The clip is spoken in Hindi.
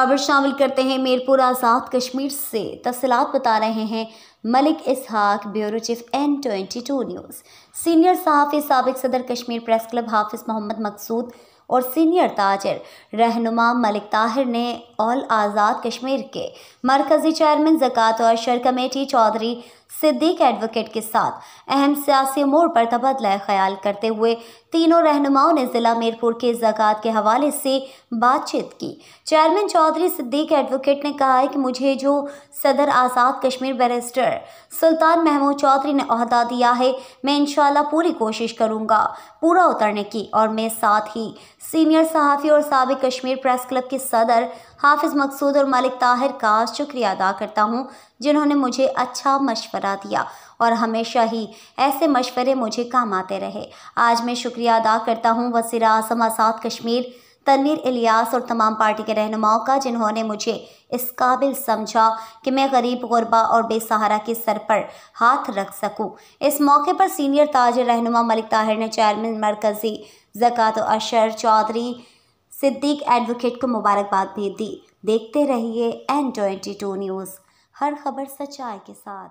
खबर शामिल करते हैं मीरपुर आज़ाद कश्मीर से। तफसीलात बता रहे हैं Malik Ishaq, bureau chief N22 news. Senior सहाफ़ी साबिक सदर कश्मीर प्रेस क्लब हाफिज़ मोहम्मद मकसूद और सीनियर ताजर रहनुमा मलिक ताहिर ने ऑल आज़ाद कश्मीर के मरकज़ी चेयरमैन ज़कात और अशर कमेटी चौधरी सिद्दीक एडवोकेट के साथ अहम सियासी मोड़ पर तबादला ख्याल करते हुए तीनों रहनुमाओं ने ज़िला मीरपुर के ज़कात के हवाले से बातचीत की। चेयरमैन चौधरी सिद्दीक एडवोकेट ने कहा है कि मुझे जो सदर आज़ाद कश्मीर बैरिस्टर सुल्तान महमूद चौधरी ने ओहदा दिया है, मैं इंशाल्लाह पूरी कोशिश करूँगा पूरा उतरने की। और मैं साथ ही सीनियर सहाफ़ी और साबिक कश्मीर प्रेस क्लब के सदर हाफिज़ मकसूद और मलिक ताहिर का शुक्रिया अदा करता हूँ, जिन्होंने मुझे अच्छा मशवरा दिया और हमेशा ही ऐसे मशवरे मुझे काम आते रहे। आज मैं शुक्रिया अदा करता हूँ वज़ीर आज़म आज़ाद कश्मीर तनवीर इलियास और तमाम पार्टी के रहनुमाओं का, जिन्होंने मुझे इस काबिल समझा कि मैं गरीब, गुरबा और बेसहारा के सर पर हाथ रख सकूं। इस मौके पर सीनियर ताजर रहनुमा मलिक ताहिर ने चेयरमैन मरकज़ी ज़कात और अशर चौधरी सिद्दीक एडवोकेट को मुबारकबाद भी दी। देखते रहिए N22 न्यूज़, हर खबर सच्चाई के साथ।